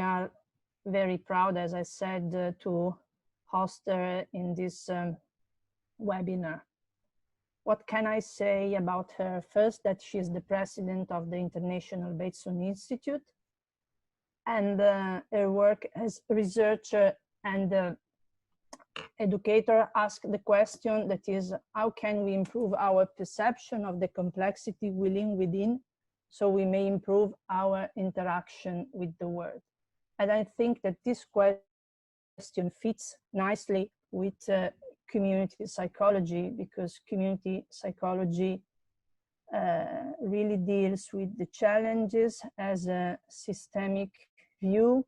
are very proud, as I said, to host her in this webinar. What can I say about her? First, that she is the president of the International Bateson Institute, and her work as researcher and educator asks the question that is, how can we improve our perception of the complexity within so we may improve our interaction with the world? And I think that this question fits nicely with community psychology, because community psychology really deals with the challenges as a systemic view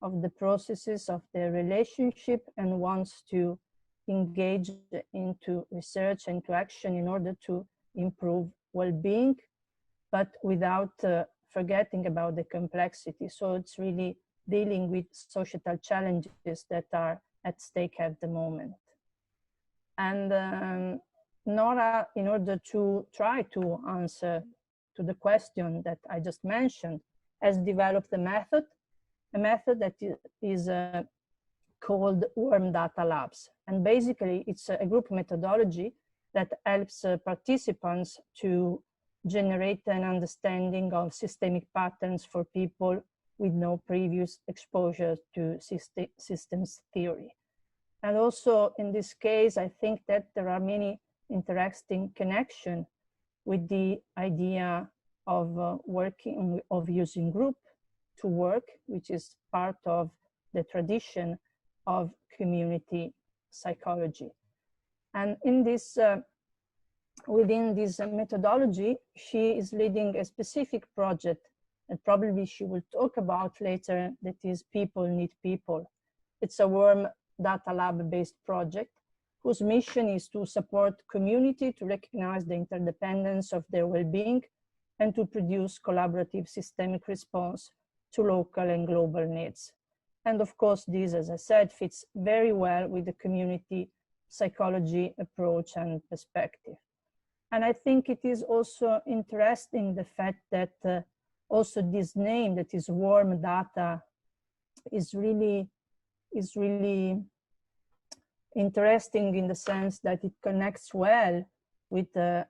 of the processes of their relationship, and wants to engage into research and to action in order to improve well-being, but without forgetting about the complexity. So it's really dealing with societal challenges that are at stake at the moment. And Nora, in order to try to answer to the question that I just mentioned, has developed a method that is called Worm Data Labs. And basically, it's a group methodology that helps participants to generate an understanding of systemic patterns for people with no previous exposure to systems theory. And also in this case, I think that there are many interesting connections with the idea of using group to work, which is part of the tradition of community psychology. And in this, within this methodology, she is leading a specific project that probably she will talk about later, that is People Need People. It's a Worm Data Lab based project whose mission is to support community to recognize the interdependence of their well-being and to produce collaborative systemic response to local and global needs. And of course, this, as I said, fits very well with the community psychology approach and perspective. And I think it is also interesting the fact that also this name, that is Worm Data, is really interesting in the sense that it connects well with the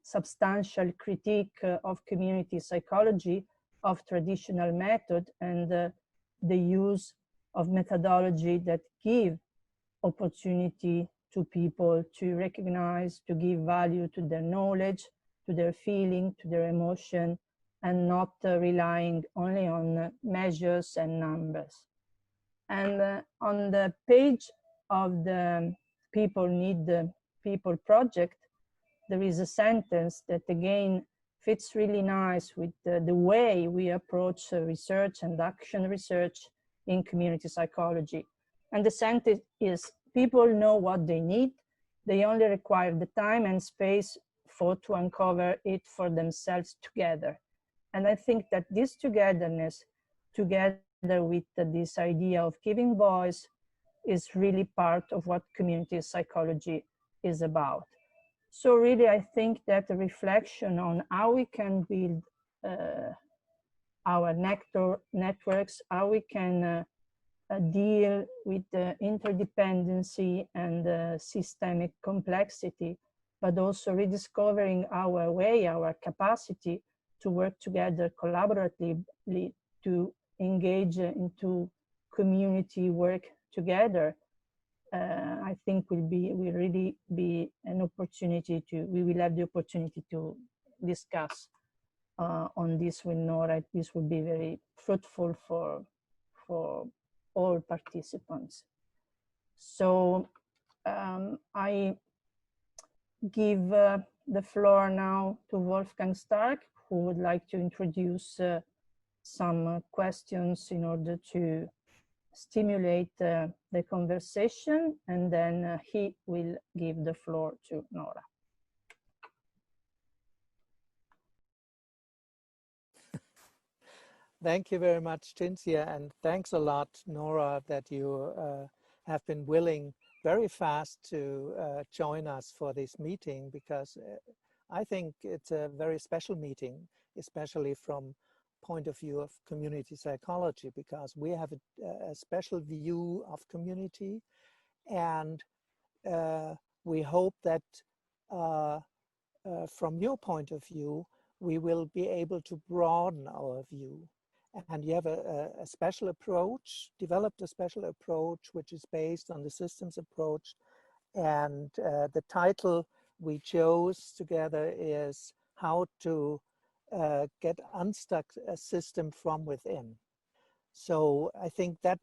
substantial critique of community psychology of traditional method and the use of methodology that give opportunity to people to recognize, to give value to their knowledge, to their feeling, to their emotion, and not relying only on measures and numbers. And on the page of the People Need People project, there is a sentence that again fits really nice with the way we approach research and action research in community psychology. And the sentence is, people know what they need, they only require the time and space to uncover it for themselves together. And I think that this togetherness, together with this idea of giving voice, is really part of what community psychology is about. So really, I think that the reflection on how we can build our networks, how we can deal with the interdependency and systemic complexity, but also rediscovering our way, our capacity to work together collaboratively to engage into community work together, I think will really be an opportunity we will have the opportunity to discuss on this with Nora. This will be very fruitful for all participants. So I give the floor now to Wolfgang Stark, who would like to introduce some questions in order to stimulate the conversation, and then he will give the floor to Nora. Thank you very much, Cinzia, and thanks a lot, Nora, that you have been willing very fast to join us for this meeting, because I think it's a very special meeting, especially from point of view of community psychology, because we have a special view of community, and we hope that from your point of view, we will be able to broaden our view. And you have a special approach, developed a special approach, which is based on the systems approach. And the title we chose together is How to Get Unstuck a System from Within. So I think that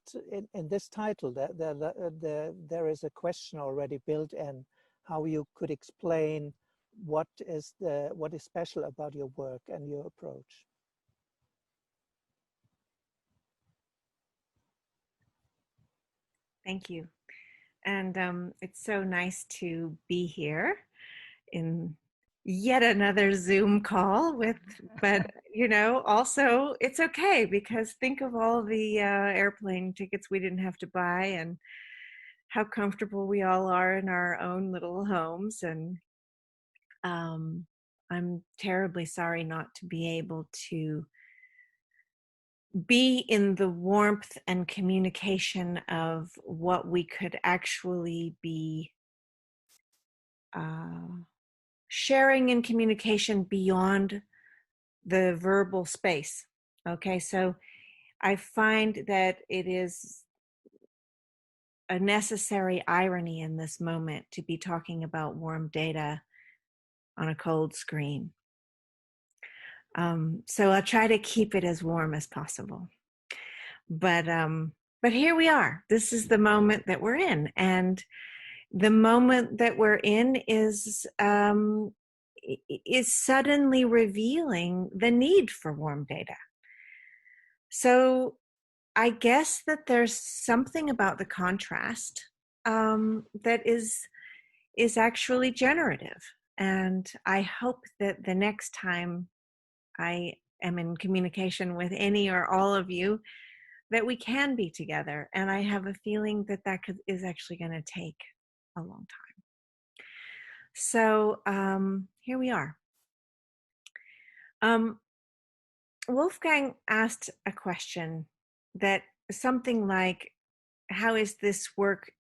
in this title, there is a question already built in, how you could explain what is special about your work and your approach. Thank you. And it's so nice to be here in yet another Zoom call but you know, also it's okay, because think of all the airplane tickets we didn't have to buy, and how comfortable we all are in our own little homes. And I'm terribly sorry not to be able to be in the warmth and communication of what we could actually be sharing in communication beyond the verbal space. Okay, so I find that it is a necessary irony in this moment to be talking about warm data on a cold screen. So I'll try to keep it as warm as possible. But here we are. This is the moment that we're in, and the moment that we're in is suddenly revealing the need for warm data. So I guess that there's something about the contrast that is actually generative. And I hope that the next time I am in communication with any or all of you, that we can be together. And I have a feeling that is actually going to take a long time. So here we are. Wolfgang asked a question that something like, how is this work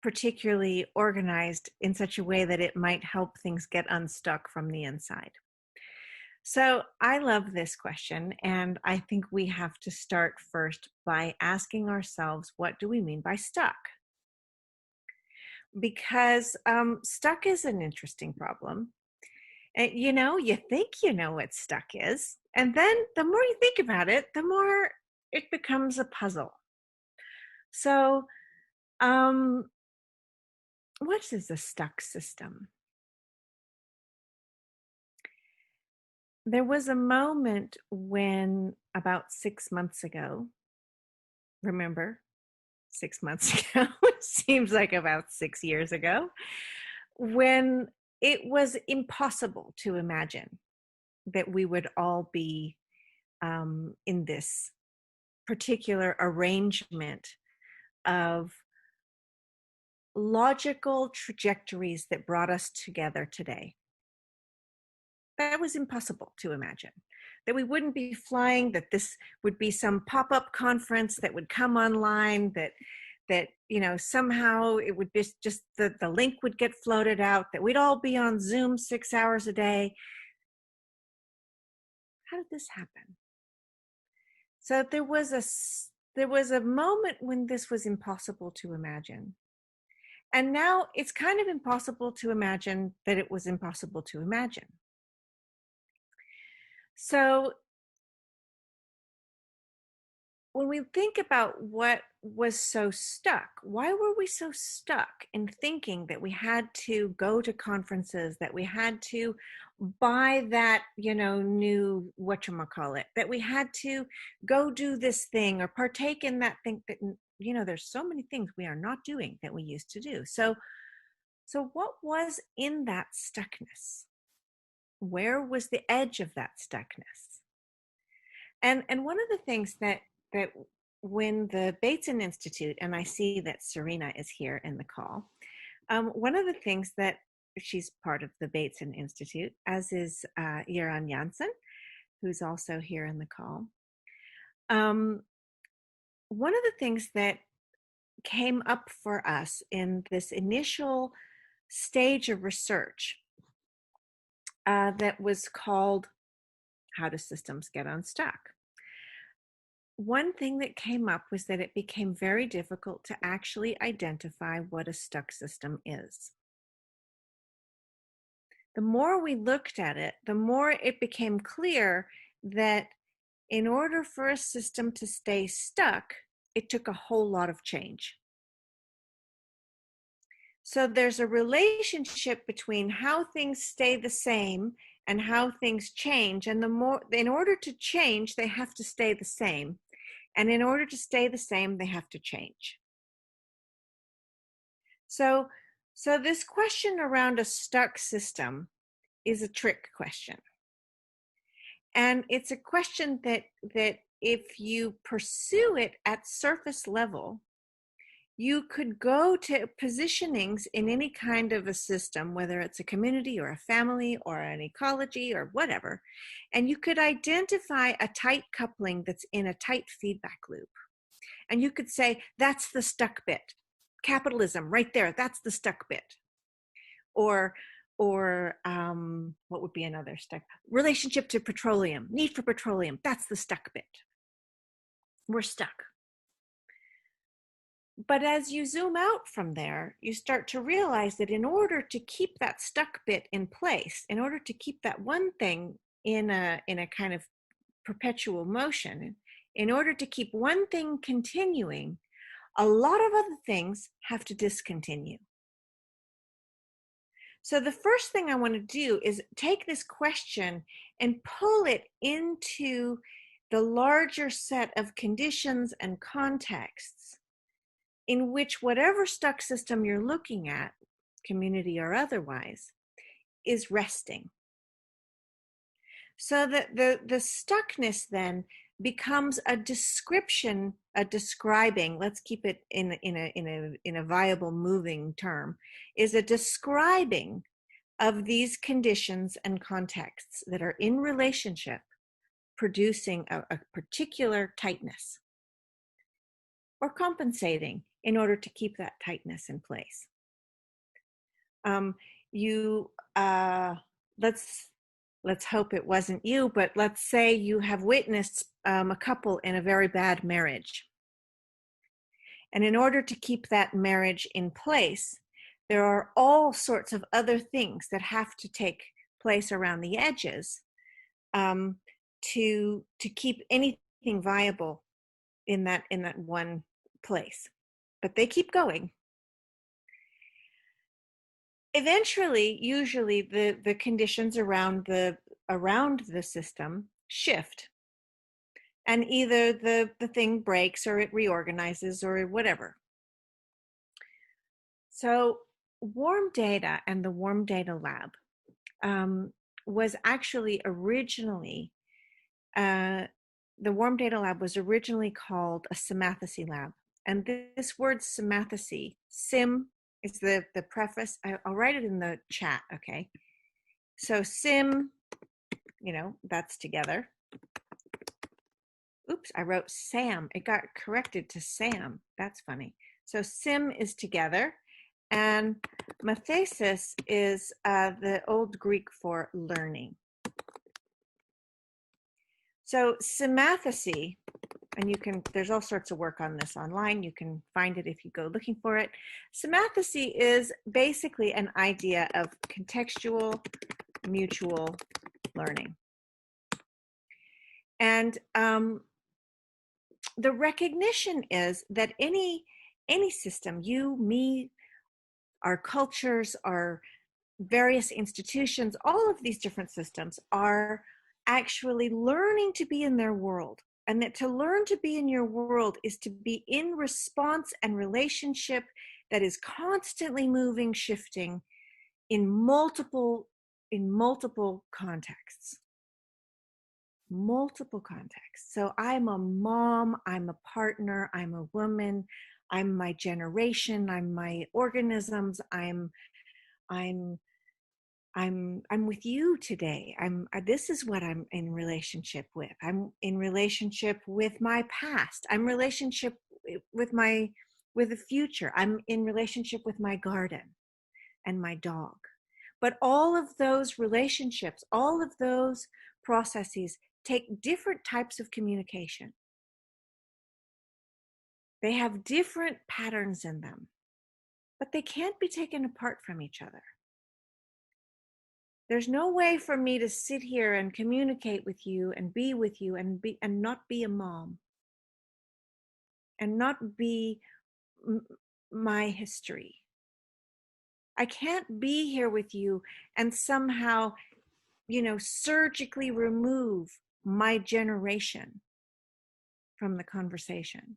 particularly organized in such a way that it might help things get unstuck from the inside? So I love this question, and I think we have to start first by asking ourselves, what do we mean by stuck? Because stuck is an interesting problem. And, you know, you think you know what stuck is, and then the more you think about it, the more it becomes a puzzle. So what is a stuck system? There was a moment when, about 6 months ago, remember, 6 months ago, it seems like about 6 years ago, when it was impossible to imagine that we would all be in this particular arrangement of logical trajectories that brought us together today. That was impossible to imagine. That we wouldn't be flying, that this would be some pop-up conference that would come online, that you know, somehow it would be just the link would get floated out, that we'd all be on Zoom 6 hours a day. How did this happen? So there was a moment when this was impossible to imagine. And now it's kind of impossible to imagine that it was impossible to imagine. So when we think about what was so stuck, why were we so stuck in thinking that we had to go to conferences, that we had to buy that, you know, new whatchamacallit, that we had to go do this thing or partake in that thing, that, you know, there's so many things we are not doing that we used to do. So what was in that stuckness? Where was the edge of that stuckness? And one of the things that when the Bateson Institute, and I see that Serena is here in the call, one of the things that she's part of the Bateson Institute, as is Göran Jansson, who's also here in the call. One of the things that came up for us in this initial stage of research that was called How Do Systems Get Unstuck? One thing that came up was that it became very difficult to actually identify what a stuck system is. The more we looked at it, the more it became clear that in order for a system to stay stuck, it took a whole lot of change. So there's a relationship between how things stay the same and how things change. And in order to change, they have to stay the same. And in order to stay the same, they have to change. So this question around a stuck system is a trick question. And it's a question that if you pursue it at surface level, you could go to positionings in any kind of a system, whether it's a community or a family or an ecology or whatever, and you could identify a tight coupling that's in a tight feedback loop. And you could say, that's the stuck bit. Capitalism, right there, that's the stuck bit. Or what would be another stuck? Relationship to petroleum, need for petroleum, that's the stuck bit. We're stuck. But as you zoom out from there, you start to realize that in order to keep that stuck bit in place, in order to keep that one thing in a kind of perpetual motion, in order to keep one thing continuing, a lot of other things have to discontinue. So the first thing I want to do is take this question and pull it into the larger set of conditions and contexts in which whatever stuck system you're looking at, community or otherwise, is resting. So that the stuckness then becomes a description, a describing, let's keep it in a viable moving term, is a describing of these conditions and contexts that are in relationship producing a particular tightness or compensating in order to keep that tightness in place. Let's hope it wasn't you, but let's say you have witnessed a couple in a very bad marriage. And in order to keep that marriage in place, there are all sorts of other things that have to take place around the edges to keep anything viable in that one place. But they keep going. Eventually, usually the conditions around the system shift, and either the thing breaks or it reorganizes or whatever. So warm data and the warm data lab was actually originally the warm data lab was originally called a Samantha See lab. And this word Samantha See, sim is the preface. I'll write it in the chat, okay? So sim, that's together. Oops, I wrote Sam. It got corrected to Sam. That's funny. So sim is together, and mathesis is the old Greek for learning. So Samantha See, and there's all sorts of work on this online. You can find it if you go looking for it. Samantha See is basically an idea of contextual mutual learning. And the recognition is that any system, you, me, our cultures, our various institutions, all of these different systems are actually learning to be in their world. And that to learn to be in your world is to be in response and relationship that is constantly moving, shifting in multiple contexts. Multiple contexts. So I'm a mom, I'm a partner, I'm a woman, I'm my generation, I'm my organisms, I'm I'm with you today. This is what I'm in relationship with. I'm in relationship with my past. I'm relationship with the future. I'm in relationship with my garden and my dog. But all of those relationships, all of those processes take different types of communication. They have different patterns in them, but they can't be taken apart from each other. There's no way for me to sit here and communicate with you and be with you and not be a mom and not be my history. I can't be here with you and somehow, surgically remove my generation from the conversation.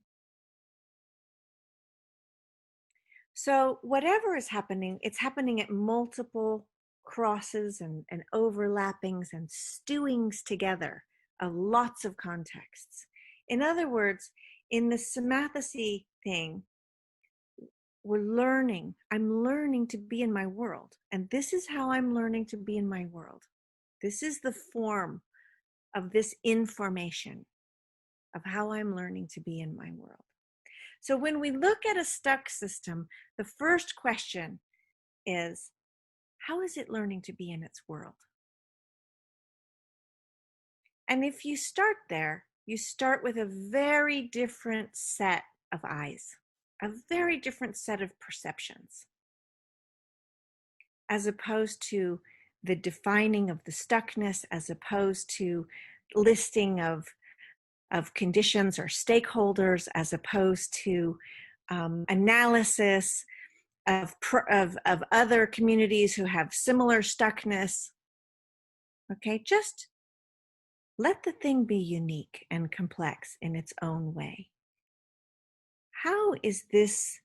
So whatever is happening, it's happening at multiple crosses and overlappings and stewings together of lots of contexts. In other words, in the Samantha See thing, I'm learning to be in my world. And this is how I'm learning to be in my world. This is the form of this information of how I'm learning to be in my world. So when we look at a stuck system, the first question is, how is it learning to be in its world? And if you start there, you start with a very different set of eyes, a very different set of perceptions, as opposed to the defining of the stuckness, as opposed to listing of conditions or stakeholders, as opposed to analysis of other communities who have similar stuckness. Okay, just let the thing be unique and complex in its own way. How is this,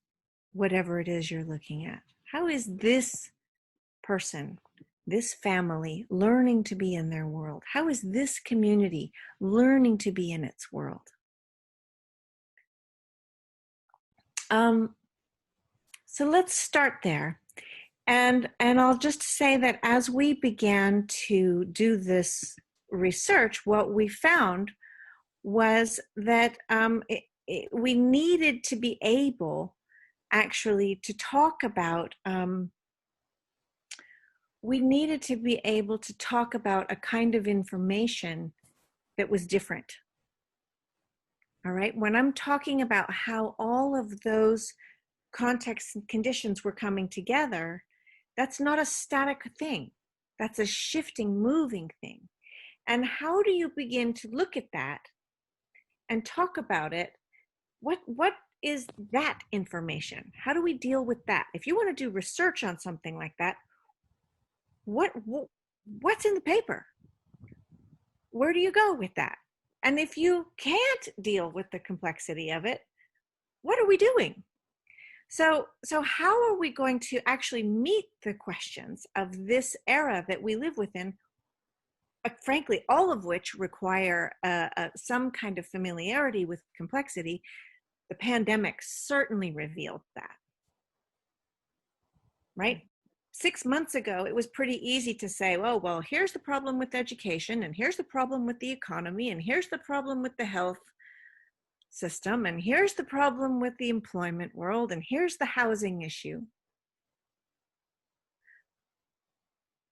whatever it is you're looking at, how is this person, this family, learning to be in their world? How is this community learning to be in its world? So let's start there. And I'll just say that as we began to do this research, what we found was that we needed to be able actually to talk about a kind of information that was different. All right, when I'm talking about how all of those contexts and conditions were coming together, that's not a static thing. That's a shifting, moving thing. And how do you begin to look at that and talk about it? What is that information? How do we deal with that? If you want to do research on something like that, what's in the paper? Where do you go with that? And if you can't deal with the complexity of it, what are we doing? So how are we going to actually meet the questions of this era that we live within, frankly, all of which require some kind of familiarity with complexity? The pandemic certainly revealed that, right? 6 months ago, it was pretty easy to say, oh, well, here's the problem with education, and here's the problem with the economy, and here's the problem with the health system, and here's the problem with the employment world, and here's the housing issue.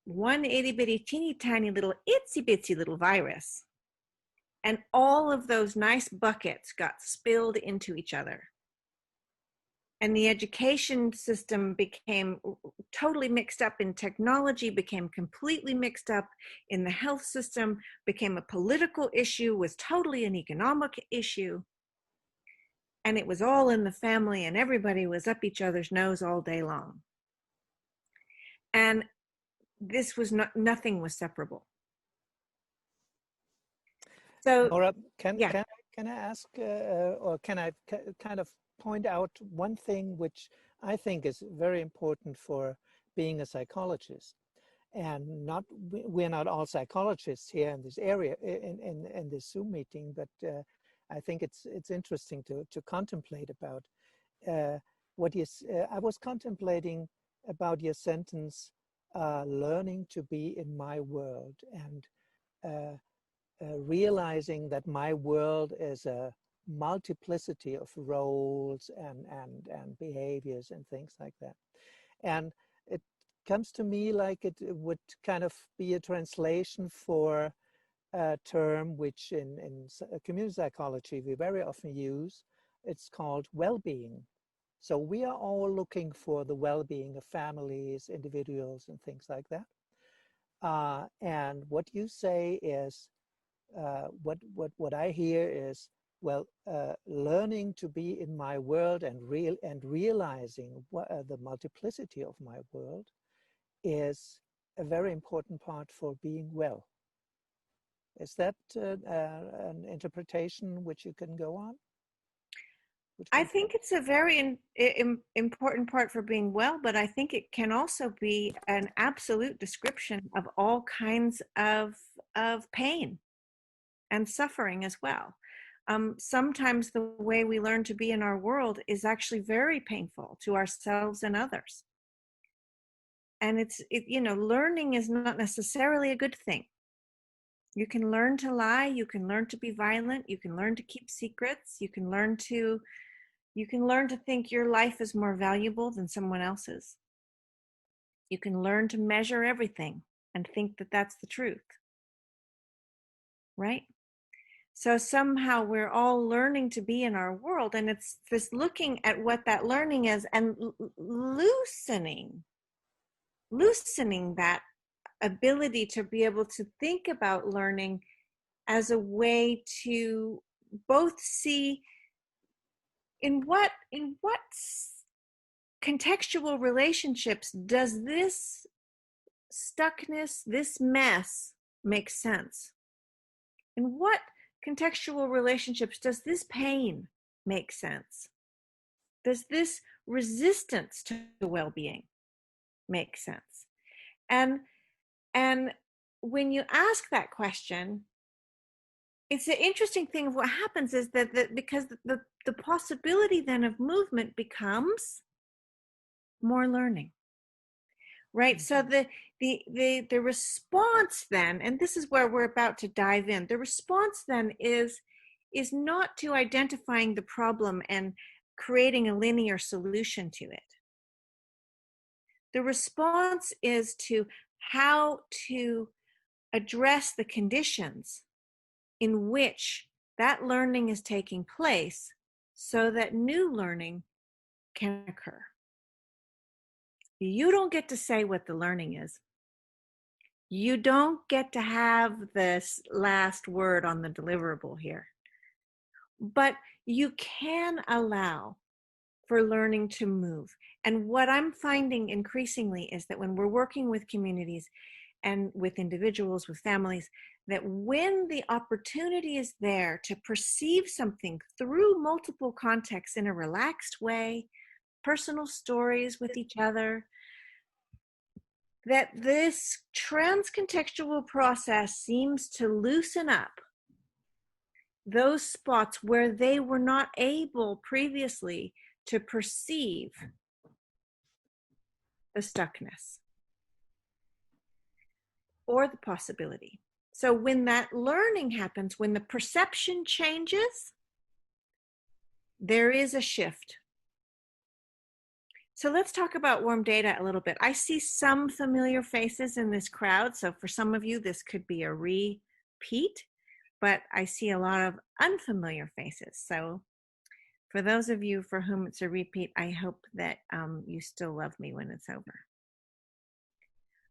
One itty bitty teeny tiny little itsy bitsy little virus, and all of those nice buckets got spilled into each other. And the education system became totally mixed up in technology, became completely mixed up in the health system, became a political issue, was totally an economic issue. And it was all in the family, and everybody was up each other's nose all day long. And this was nothing was separable. So, Nora, can I ask, or can I kind of point out one thing which I think is very important for being a psychologist? And we're not all psychologists here in this area, in this Zoom meeting, but I think it's interesting to contemplate about what I was contemplating about your sentence, learning to be in my world and realizing that my world is a multiplicity of roles and behaviors and things like that. And it comes to me like it would kind of be a translation for a term which in community psychology we very often use. It's called well-being. So we are all looking for the well-being of families, individuals, and things like that. And what you say is, what I hear is, well, learning to be in my world and realizing the multiplicity of my world is a very important part for being well. Is that an interpretation which you can go on? I think it's a very important part for being well, but I think it can also be an absolute description of all kinds of pain and suffering as well. Sometimes the way we learn to be in our world is actually very painful to ourselves and others. And learning is not necessarily a good thing. You can learn to lie, you can learn to be violent, you can learn to keep secrets, you can learn to think your life is more valuable than someone else's. You can learn to measure everything and think that that's the truth. Right? So somehow we're all learning to be in our world, and it's this looking at what that learning is and loosening that ability to be able to think about learning as a way to both see in what contextual relationships does this stuckness, this mess make sense? In what contextual relationships does this pain make sense? Does this resistance to well-being make sense? And when you ask that question, it's an interesting thing of what happens is that because the possibility then of movement becomes more learning, right? So the response then, and this is where we're about to dive in, the response then is not to identifying the problem and creating a linear solution to it. The response is to how to address the conditions in which that learning is taking place so that new learning can occur. You don't get to say what the learning is. You don't get to have this last word on the deliverable here. But you can allow for learning to move. And what I'm finding increasingly is that when we're working with communities and with individuals, with families, that when the opportunity is there to perceive something through multiple contexts in a relaxed way, personal stories with each other, that this transcontextual process seems to loosen up those spots where they were not able previously to perceive the stuckness or the possibility. So when that learning happens, when the perception changes, there is a shift. So let's talk about warm data a little bit. I see some familiar faces in this crowd. So for some of you, this could be a repeat, but I see a lot of unfamiliar faces. So for those of you for whom it's a repeat, I hope that you still love me when it's over.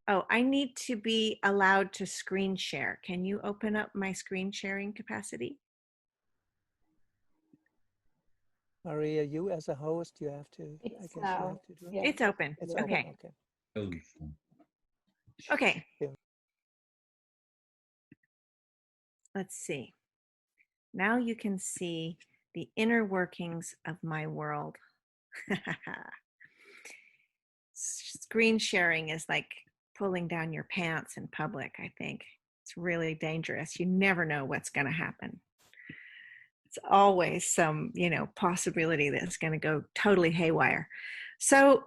Oh, I need to be allowed to screen share. Can you open up my screen sharing capacity? Maria, you as a host, you have to, I guess you have to do it. Yeah. It's open. It's okay. Open. Okay. Yeah. Let's see. Now you can see the inner workings of my world. Screen sharing is like pulling down your pants in public, I think. It's really dangerous. You never know what's going to happen. It's always some, possibility that's going to go totally haywire. So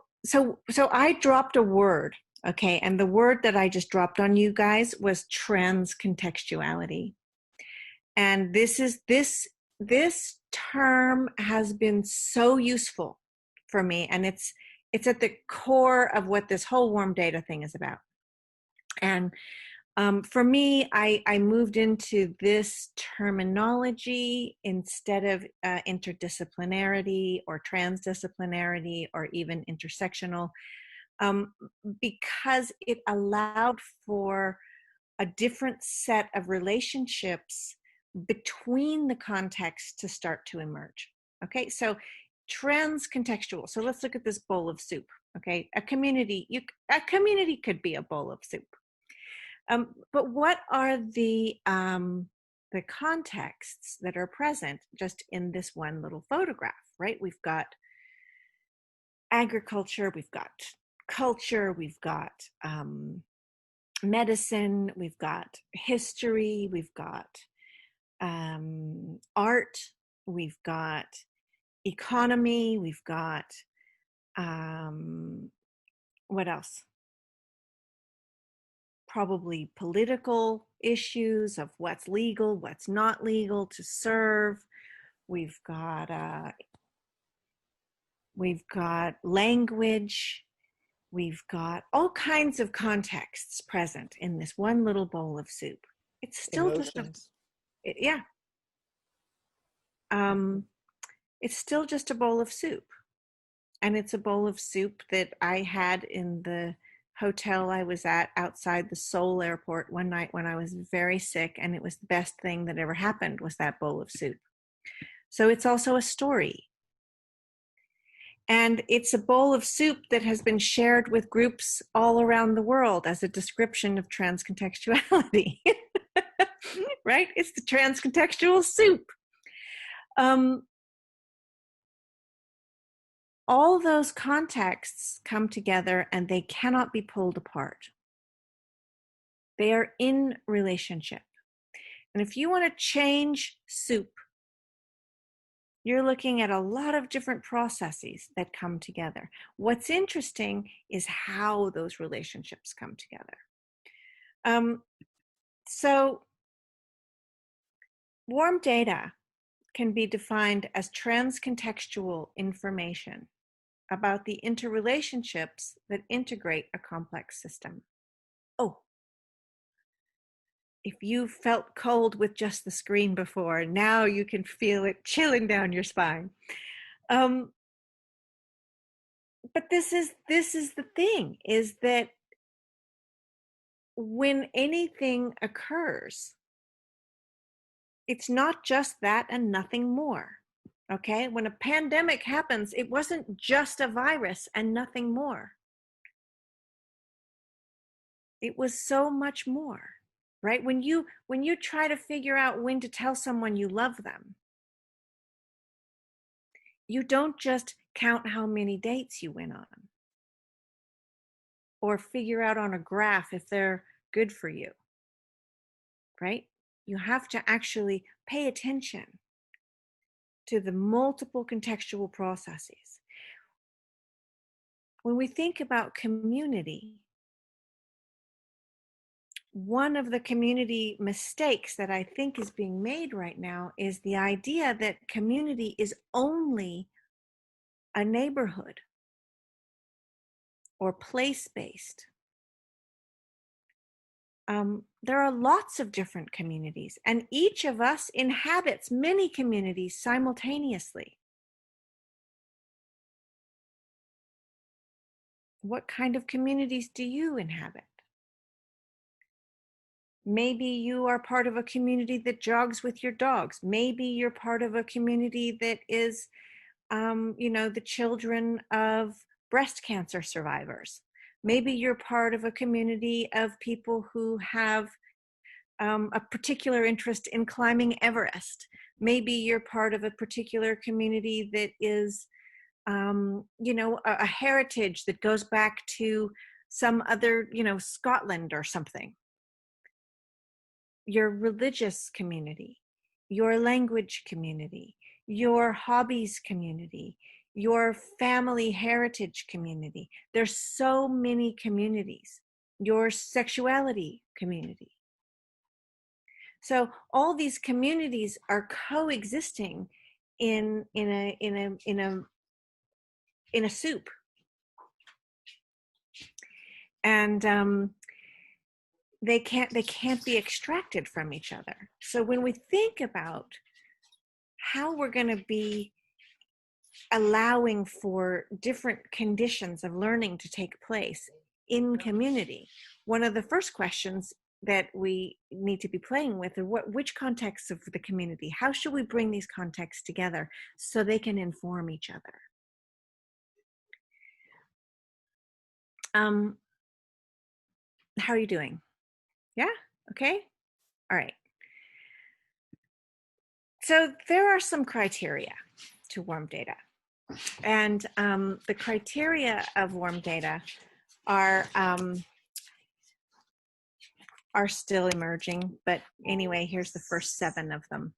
I dropped a word Okay, and the word that I just dropped on you guys was transcontextuality. And this term has been so useful for me, and it's at the core of what this whole warm data thing is about. And for me, I moved into this terminology instead of interdisciplinarity or transdisciplinarity or even intersectional, because it allowed for a different set of relationships between the contexts to start to emerge. Okay, so transcontextual. So let's look at this bowl of soup. Okay, a community could be a bowl of soup. But what are the contexts that are present just in this one little photograph, right? We've got agriculture, we've got culture, we've got medicine, we've got history, we've got art, we've got economy, we've got what else? Probably political issues of what's legal, what's not legal to serve. We've got language. We've got all kinds of contexts present in this one little bowl of soup. It's still Emotions. It's still just a bowl of soup. And it's a bowl of soup that I had in the hotel I was at outside the Seoul airport one night when I was very sick, and it was the best thing that ever happened was that bowl of soup. So it's also a story. And it's a bowl of soup that has been shared with groups all around the world as a description of transcontextuality. Right? It's the transcontextual soup. All those contexts come together and they cannot be pulled apart. They are in relationship. And if you want to change soup, you're looking at a lot of different processes that come together. What's interesting is how those relationships come together. So warm data can be defined as transcontextual information about the interrelationships that integrate a complex system. Oh, if you felt cold with just the screen before, now you can feel it chilling down your spine. But this is the thing, is that when anything occurs, it's not just that and nothing more. Okay, when a pandemic happens, it wasn't just a virus and nothing more. It was so much more, right? When you try to figure out when to tell someone you love them, you don't just count how many dates you went on or figure out on a graph if they're good for you, right? You have to actually pay attention to the multiple contextual processes. When we think about community, one of the community mistakes that I think is being made right now is the idea that community is only a neighborhood or place-based. There are lots of different communities, and each of us inhabits many communities simultaneously. What kind of communities do you inhabit? Maybe you are part of a community that jogs with your dogs. Maybe you're part of a community that is, the children of breast cancer survivors. Maybe you're part of a community of people who have a particular interest in climbing Everest. Maybe you're part of a particular community that is, a heritage that goes back to some other, Scotland or something. Your religious community, your language community, your hobbies community, your family heritage community. There's so many communities. Your sexuality community. So all these communities are coexisting in a soup, and they can't be extracted from each other. So when we think about how we're going to be allowing for different conditions of learning to take place in community, one of the first questions that we need to be playing with are which contexts of the community, how should we bring these contexts together so they can inform each other? How are you doing? Yeah? Okay? All right. So there are some criteria to warm data. And the criteria of warm data are still emerging, but anyway, here's the first 7 of them.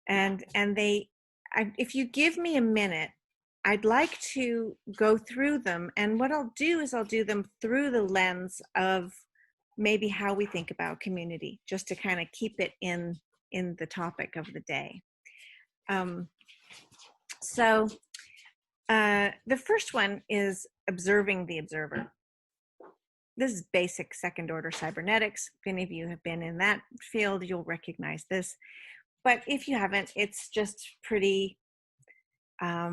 And if you give me a minute, I'd like to go through them. And what I'll do is I'll do them through the lens of maybe how we think about community, just to kind of keep it in the topic of the day. So the first one is observing the observer. This is basic second order cybernetics. If any of you have been in that field, you'll recognize this. But if you haven't, it's just pretty, I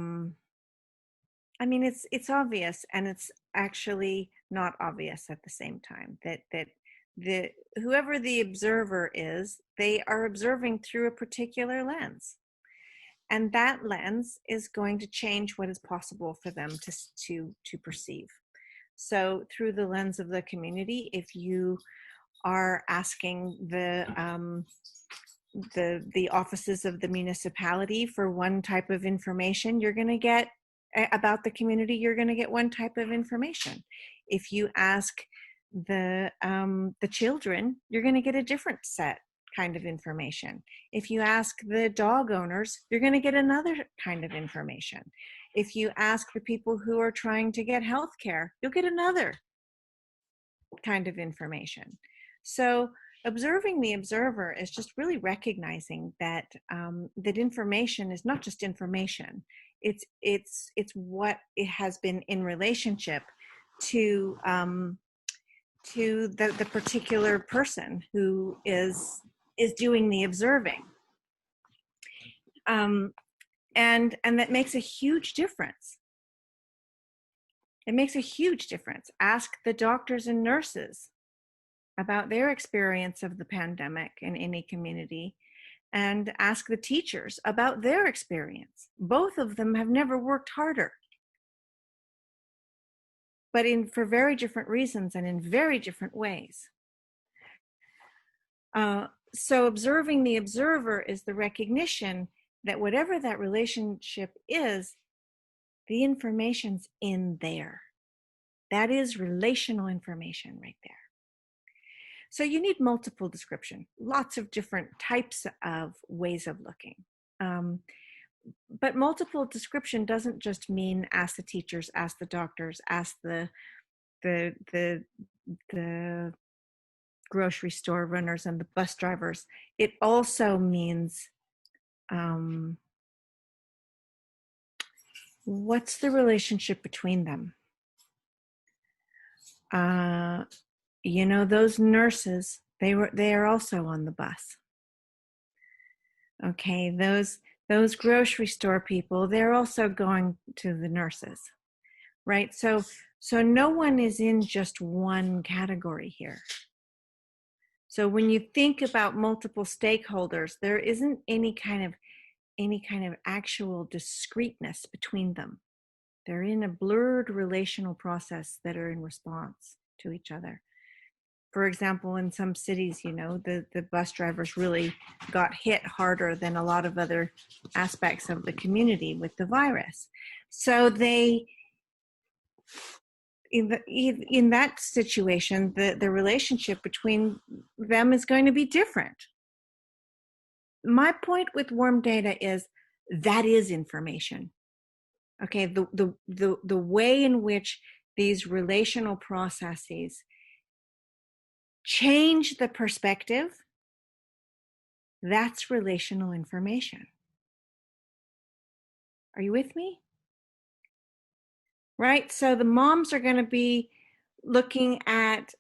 mean, it's obvious, and it's actually not obvious at the same time, that whoever the observer is, they are observing through a particular lens. And that lens is going to change what is possible for them to perceive. So through the lens of the community, if you are asking the offices of the municipality for one type of information, you're going to get about the community, you're going to get one type of information. If you ask the children, you're going to get a different set kind of information. If you ask the dog owners, you're going to get another kind of information. If you ask the people who are trying to get health care, you'll get another kind of information. So observing the observer is just really recognizing that that information is not just information. It's what it has been in relationship to the particular person who is doing the observing, and that makes a huge difference. It makes a huge difference. Ask the doctors and nurses about their experience of the pandemic in any community, and ask the teachers about their experience. Both of them have never worked harder, but for very different reasons and in very different ways. So observing the observer is the recognition that whatever that relationship is, the information's in there. That is relational information right there. So you need multiple description, lots of different types of ways of looking. But multiple description doesn't just mean ask the teachers, ask the doctors, ask the grocery store runners and the bus drivers. It also means what's the relationship between them? You know, those nurses, they are also on the bus. Okay, those grocery store people, they're also going to the nurses, right? So no one is in just one category here. So when you think about multiple stakeholders, there isn't any kind of actual discreteness between them. They're in a blurred relational process that are in response to each other. For example, in some cities, you know, the bus drivers really got hit harder than a lot of other aspects of the community with the virus. So they, in that situation, the relationship between them is going to be different. My point with warm data is that is information. Okay, the way in which these relational processes change the perspective, that's relational information. Are you with me? Right? So the moms are going to be looking at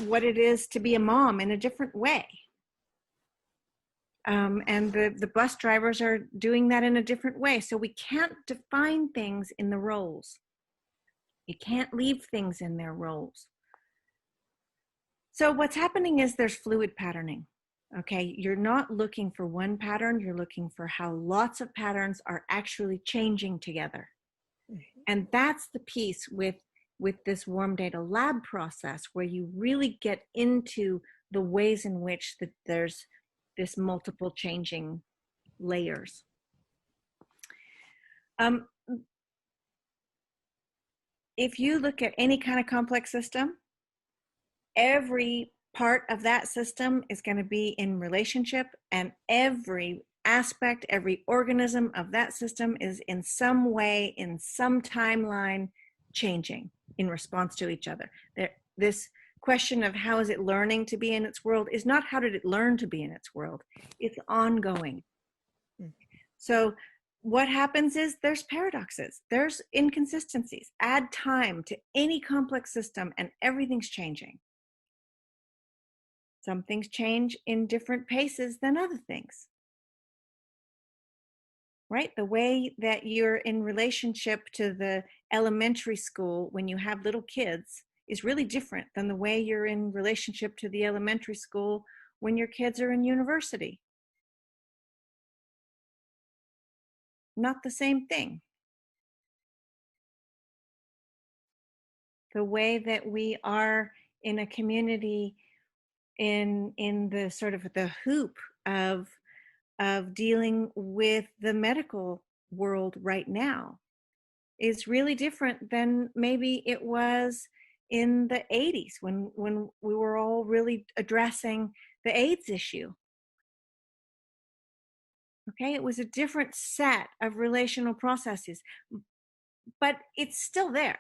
what it is to be a mom in a different way. And the bus drivers are doing that in a different way. So we can't define things in the roles. You can't leave things in their roles. So what's happening is there's fluid patterning. Okay, you're not looking for one pattern, you're looking for how lots of patterns are actually changing together. And that's the piece with this warm data lab process, where you really get into the ways in which there's this multiple changing layers. If you look at any kind of complex system, every part of that system is going to be in relationship, and every aspect, every organism of that system is in some way, in some timeline, changing in response to each other. This question of how is it learning to be in its world is not how did it learn to be in its world. It's ongoing. So what happens is there's paradoxes, there's inconsistencies. Add time to any complex system and everything's changing. Some things change in different paces than other things. Right? The way that you're in relationship to the elementary school when you have little kids is really different than the way you're in relationship to the elementary school when your kids are in university. Not the same thing. The way that we are in a community in the sort of the hoop of dealing with the medical world right now is really different than maybe it was in the 80s when we were all really addressing the AIDS issue. Okay, it was a different set of relational processes, but it's still there.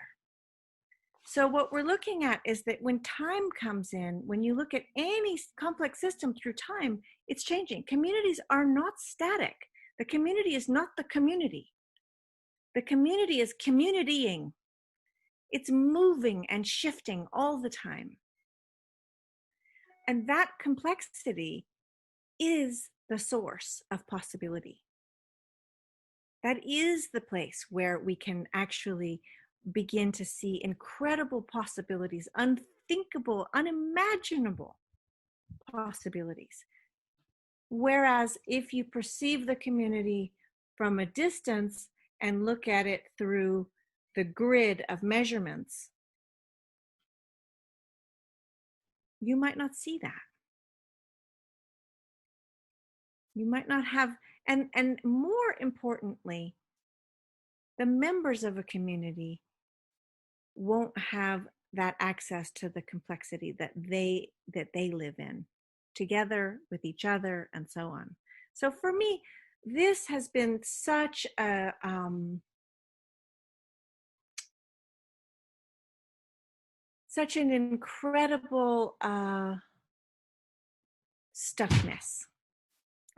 So what we're looking at is that when time comes in, when you look at any complex system through time, it's changing. Communities are not static. The community is not the community. The community is communitying. It's moving and shifting all the time. And that complexity is the source of possibility. That is the place where we can actually begin to see incredible possibilities, unthinkable, unimaginable possibilities. Whereas if you perceive the community from a distance and look at it through the grid of measurements, you might not see that. You might not have, and more importantly, the members of a community won't have that access to the complexity that they live in together with each other and so on. So for me, this has been such a such an incredible stuckness.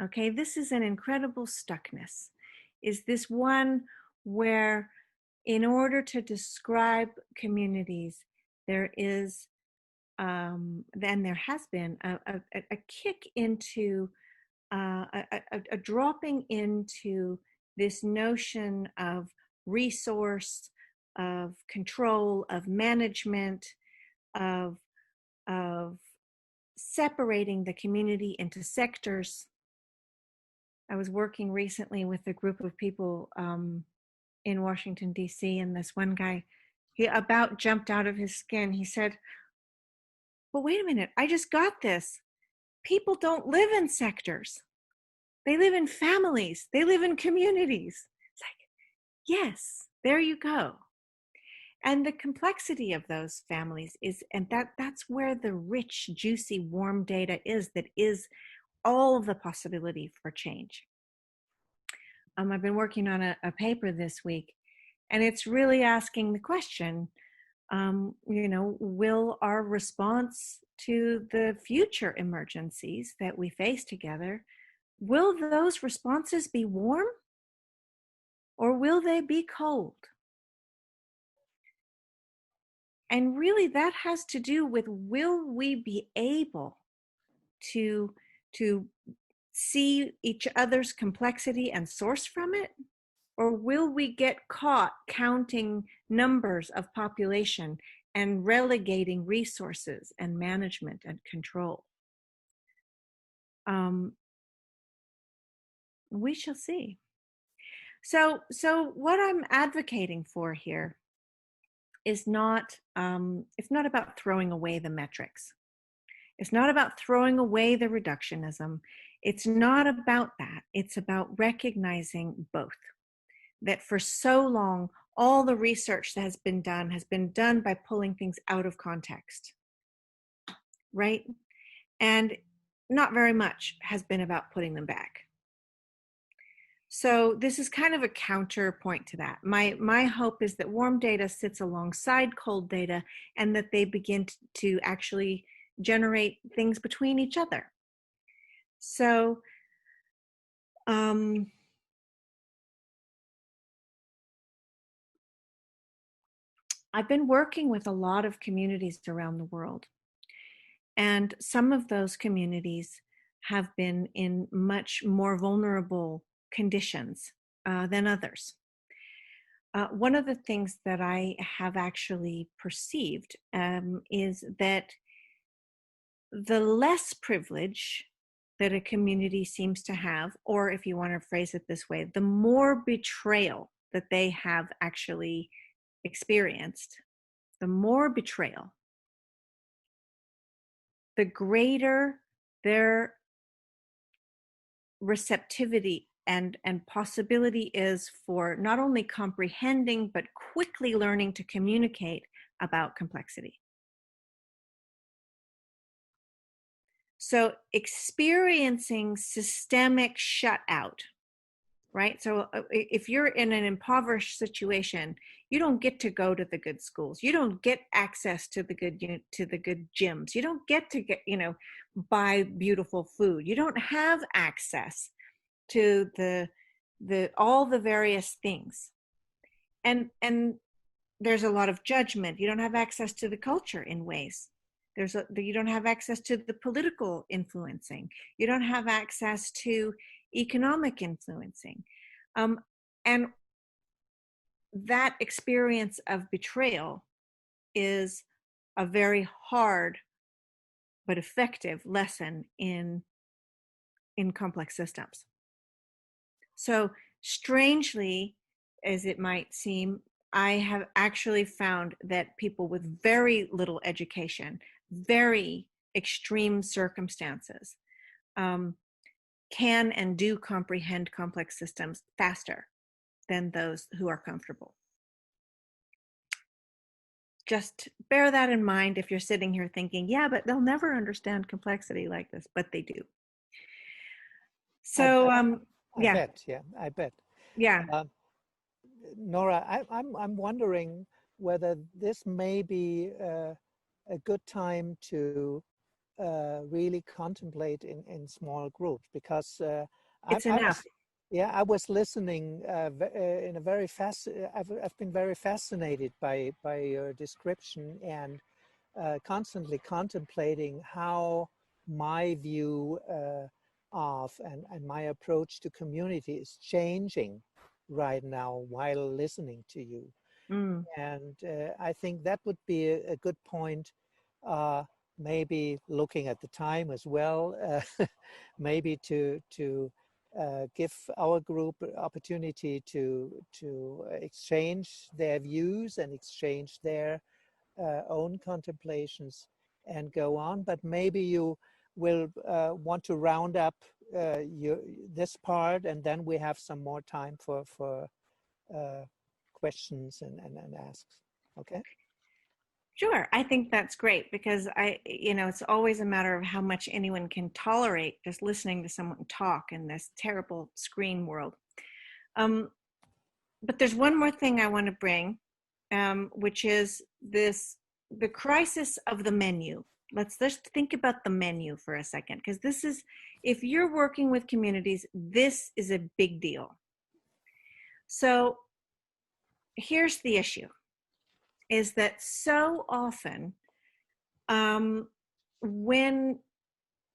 Okay, this is an incredible stuckness. Is this one where in order to describe communities, there is, and there has been a kick into, a dropping into this notion of resource, of control, of management, of separating the community into sectors. I was working recently with a group of people in Washington, D.C., and this one guy, he about jumped out of his skin. He said, "Well, wait a minute, I just got this. People don't live in sectors. They live in families. They live in communities." It's like, yes, there you go. And the complexity of those families is, and that's where the rich, juicy, warm data is, that is all of the possibility for change. I've been working on a paper this week, and it's really asking the question, will our response to the future emergencies that we face together, will those responses be warm or will they be cold? And really that has to do with, will we be able to see each other's complexity and source from it? Or will we get caught counting numbers of population and relegating resources and management and control? We shall see. So what I'm advocating for here is not, it's not about throwing away the metrics. It's not about throwing away the reductionism. It's not about that. It's about recognizing both. That for so long, all the research that has been done by pulling things out of context, right? And not very much has been about putting them back. So this is kind of a counterpoint to that. My hope is that warm data sits alongside cold data and that they begin to actually generate things between each other. So I've been working with a lot of communities around the world, and some of those communities have been in much more vulnerable conditions than others. One of the things that I have actually perceived is that the less privilege that a community seems to have, or if you want to phrase it this way, the more betrayal that they have actually experienced, the more betrayal, the greater their receptivity and possibility is for not only comprehending, but quickly learning to communicate about complexity. So experiencing systemic shutout, right? So if you're in an impoverished situation, you don't get to go to the good schools. You don't get access to the good gyms. You don't get to buy beautiful food. You don't have access to all the various things. And there's a lot of judgment. You don't have access to the culture in ways. You don't have access to the political influencing. You don't have access to economic influencing. And that experience of betrayal is a very hard but effective lesson in complex systems. So strangely, as it might seem, I have actually found that people with very little education, very extreme circumstances, can and do comprehend complex systems faster than those who are comfortable. Just bear that in mind if you're sitting here thinking, yeah, but they'll never understand complexity like this, but they do. So, I yeah. I bet. Yeah. Nora, I'm wondering whether this may be a good time to really contemplate in small groups, because I was listening in a very I've been very fascinated by your description, and constantly contemplating how my view of and my approach to community is changing right now while listening to you. And I think that would be a good point, maybe looking at the time as well, maybe to give our group opportunity to exchange their views and exchange their own contemplations and go on. But maybe you will want to round up this part, and then we have some more time for questions and asks. Okay. Sure, I think that's great, because it's always a matter of how much anyone can tolerate just listening to someone talk in this terrible screen world. But there's one more thing I want to bring, which is the crisis of the menu. Let's think about the menu for a second, because this is, if you're working with communities, this is a big deal. So here's the issue, is that so often when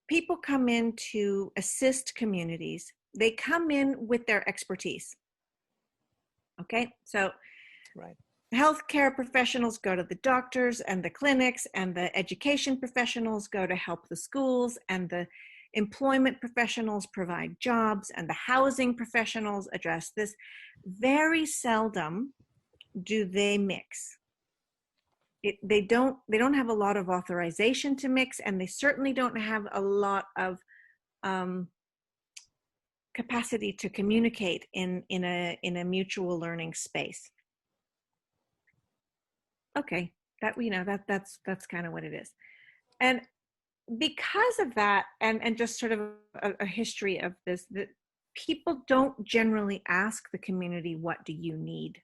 people come in to assist communities, they come in with their expertise. Okay, so Right. healthcare professionals go to the doctors and the clinics, and the education professionals go to help the schools, and the employment professionals provide jobs, and the housing professionals address this. Very seldom do they mix. They don't have a lot of authorization to mix, and they certainly don't have a lot of capacity to communicate in a mutual learning space. Okay, that's kind of what it is. And because of that, and just sort of a history of this, that people don't generally ask the community, what do you need?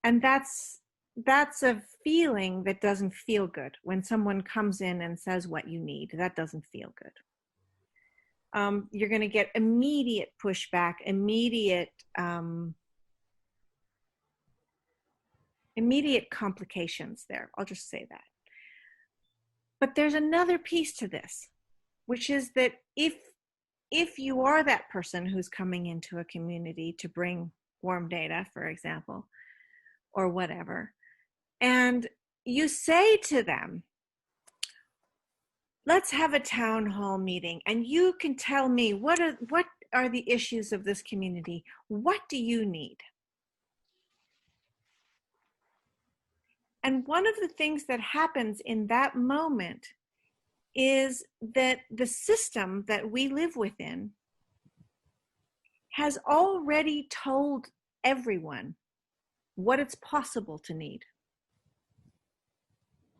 And that's a feeling that doesn't feel good. When someone comes in and says what you need, that doesn't feel good. You're going to get immediate pushback, immediate complications there. I'll just say that. But there's another piece to this, which is that if you are that person who's coming into a community to bring warm data, for example, or whatever, and you say to them, let's have a town hall meeting, and you can tell me what are the issues of this community? What do you need? And one of the things that happens in that moment is that the system that we live within has already told everyone what it's possible to need.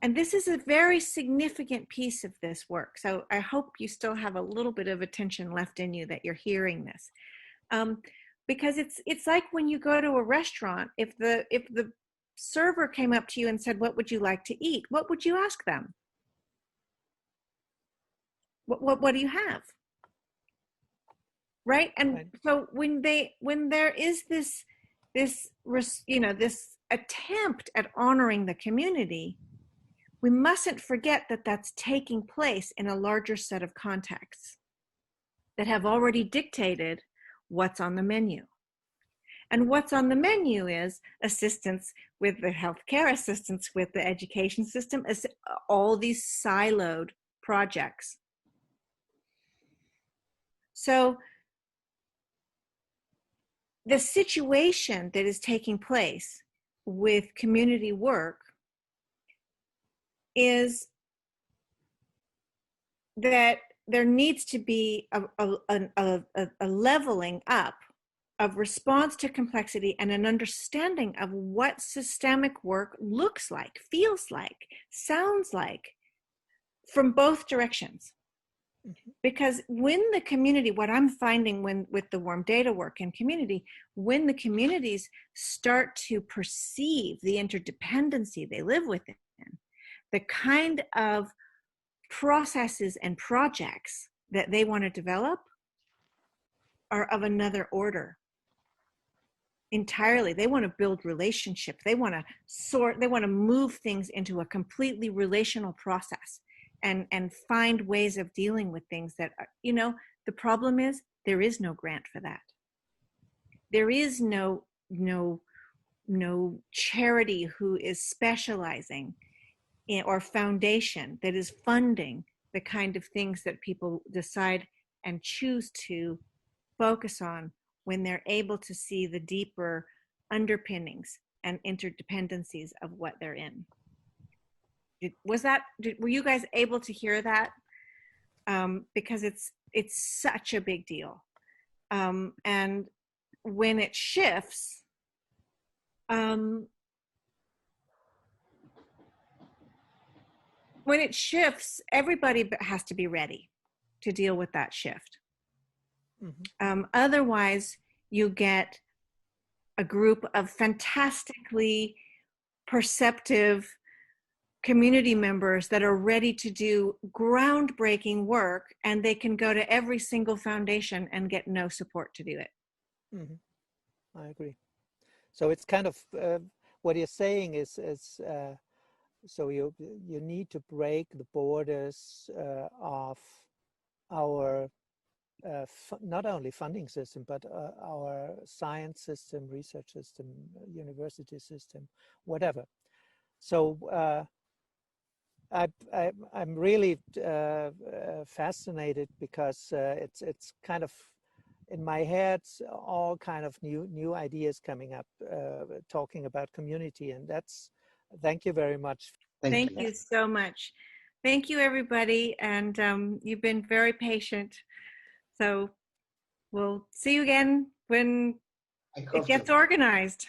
And this is a very significant piece of this work. So I hope you still have a little bit of attention left in you, that you're hearing this. Because it's like when you go to a restaurant, if the server came up to you and said, what would you like to eat? What would you ask them? What do you have? Right? And right. So when there is this attempt at honoring the community, we mustn't forget that that's taking place in a larger set of contexts that have already dictated what's on the menu. And what's on the menu is assistance with the healthcare, assistance with the education system, as all these siloed projects. So the situation that is taking place with community work is that there needs to be a leveling up of response to complexity and an understanding of what systemic work looks like, feels like, sounds like, from both directions. Mm-hmm. Because when the community, what I'm finding with the warm data work in community, when the communities start to perceive the interdependency they live within, the kind of processes and projects that they want to develop are of another order entirely. They want to build relationship. They want to move things into a completely relational process and find ways of dealing with things that are, the problem is there is no grant for that. There is no charity who is specializing or foundation that is funding the kind of things that people decide and choose to focus on when they're able to see the deeper underpinnings and interdependencies of what they're in. Were you guys able to hear that? Because it's such a big deal. And when it shifts, everybody has to be ready to deal with that shift. Otherwise, you get a group of fantastically perceptive community members that are ready to do groundbreaking work, and they can go to every single foundation and get no support to do it. I agree. So it's kind of what you're saying is so you need to break the borders of our not only funding system, but our science system, research system, university system, whatever. So I'm really fascinated because it's kind of in my head all kind of new ideas coming up, talking about community, and that's. Thank you very much. Thank you so much. Thank you, everybody, and you've been very patient. So we'll see you again when it gets organized.